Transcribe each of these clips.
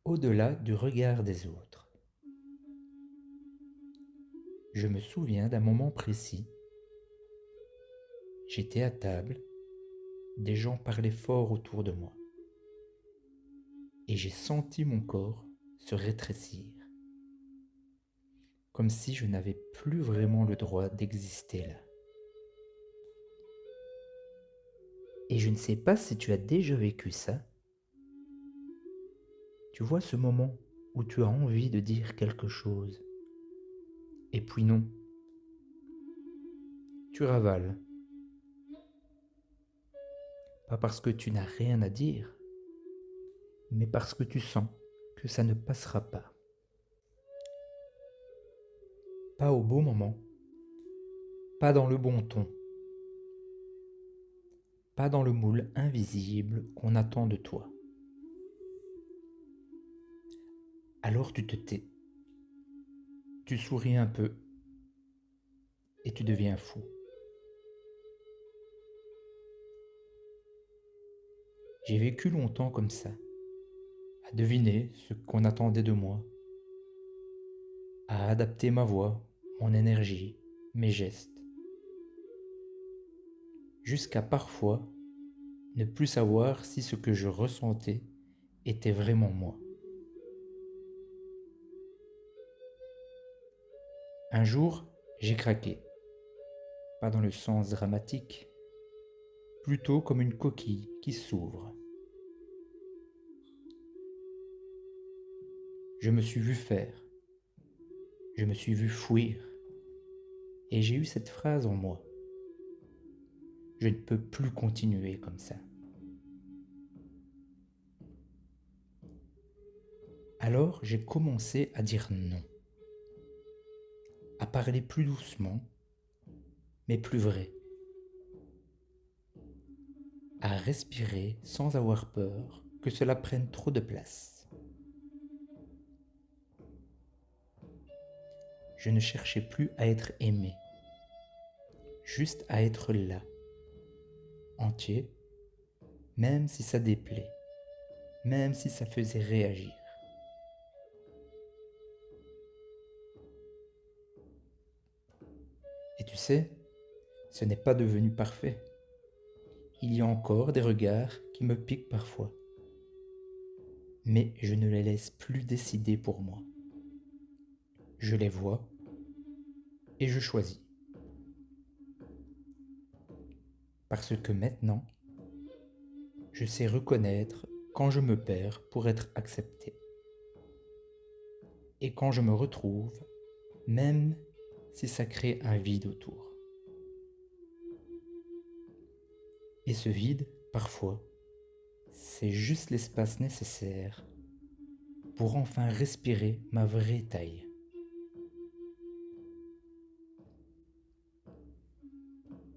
Au-delà du regard des autres. Je me souviens d'un moment précis. J'étais à table, des gens parlaient fort autour de moi, et j'ai senti mon corps se rétrécir, comme si je n'avais plus vraiment le droit d'exister là. Et je ne sais pas si tu as déjà vécu ça. Tu vois ce moment où tu as envie de dire quelque chose, et puis non, tu ravales. Pas parce que tu n'as rien à dire, mais parce que tu sens que ça ne passera pas. Pas au bon moment, pas dans le bon ton, pas dans le moule invisible qu'on attend de toi. Alors tu te tais, tu souris un peu et tu deviens fou. J'ai vécu longtemps comme ça, à deviner ce qu'on attendait de moi, à adapter ma voix, mon énergie, mes gestes, jusqu'à parfois ne plus savoir si ce que je ressentais était vraiment moi. Un jour, j'ai craqué, pas dans le sens dramatique, plutôt comme une coquille qui s'ouvre. Je me suis vu faire, je me suis vu fuir, et j'ai eu cette phrase en moi. Je ne peux plus continuer comme ça. Alors j'ai commencé à dire non, à parler plus doucement, mais plus vrai, à respirer sans avoir peur que cela prenne trop de place. Je ne cherchais plus à être aimé, juste à être là, entier, même si ça déplaît, même si ça faisait réagir. Et tu sais, ce n'est pas devenu parfait. Il y a encore des regards qui me piquent parfois, mais je ne les laisse plus décider pour moi. Je les vois et je choisis. Parce que maintenant, je sais reconnaître quand je me perds pour être accepté. Et quand je me retrouve, même si ça crée un vide autour. Et ce vide, parfois, c'est juste l'espace nécessaire pour enfin respirer ma vraie taille.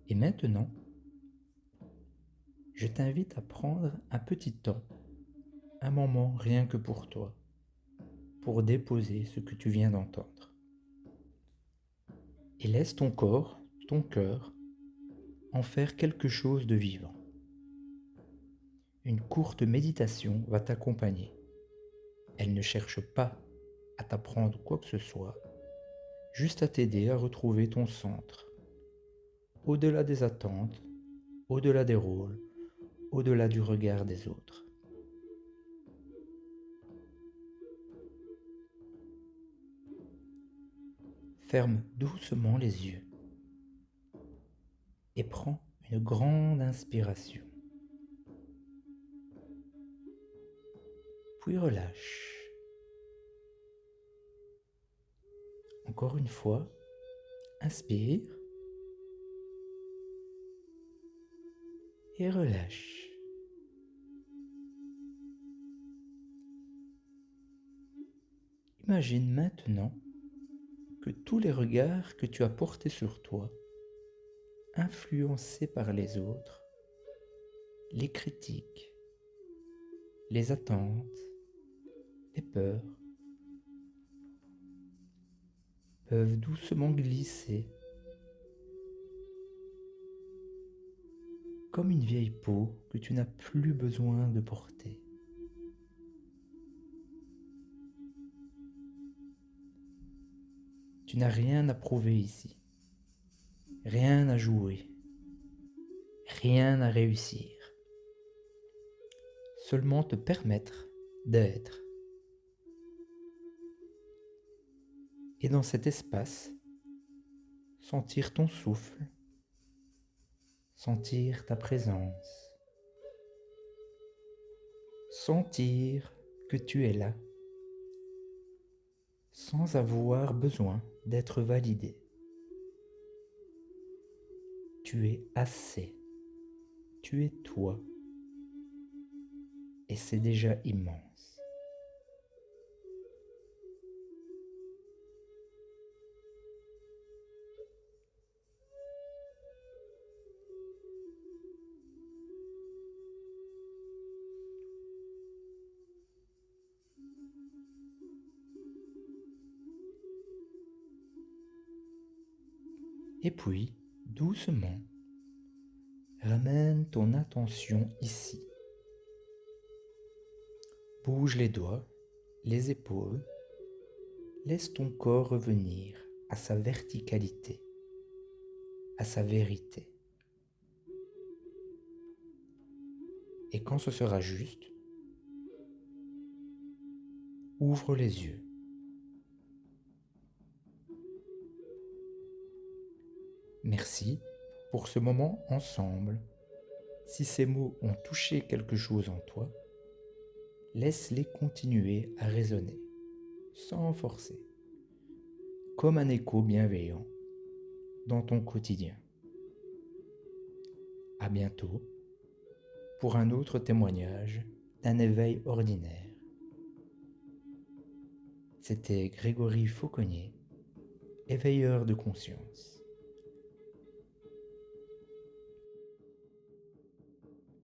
Et maintenant, je t'invite à prendre un petit temps, un moment rien que pour toi, pour déposer ce que tu viens d'entendre. Et laisse ton corps, ton cœur, en faire quelque chose de vivant. Une courte méditation va t'accompagner. Elle ne cherche pas à t'apprendre quoi que ce soit, juste à t'aider à retrouver ton centre, au-delà des attentes, au-delà des rôles, au-delà du regard des autres. Ferme doucement les yeux et prends une grande inspiration. Puis relâche. Encore une fois, inspire et relâche. Imagine maintenant que tous les regards que tu as portés sur toi, influencés par les autres, les critiques, les attentes, les peurs, peuvent doucement glisser comme une vieille peau que tu n'as plus besoin de porter. Tu n'as rien à prouver ici, rien à jouer, rien à réussir. Seulement te permettre d'être. Et dans cet espace, sentir ton souffle, sentir ta présence, sentir que tu es là, sans avoir besoin d'être validé. Tu es assez, tu es toi, et c'est déjà immense. Et puis, doucement, ramène ton attention ici. Bouge les doigts, les épaules, laisse ton corps revenir à sa verticalité, à sa vérité. Et quand ce sera juste, ouvre les yeux. Merci pour ce moment ensemble. Si ces mots ont touché quelque chose en toi, laisse-les continuer à résonner, sans forcer, comme un écho bienveillant dans ton quotidien. À bientôt pour un autre témoignage d'un éveil ordinaire. C'était Grégory Fauconnier, éveilleur de conscience.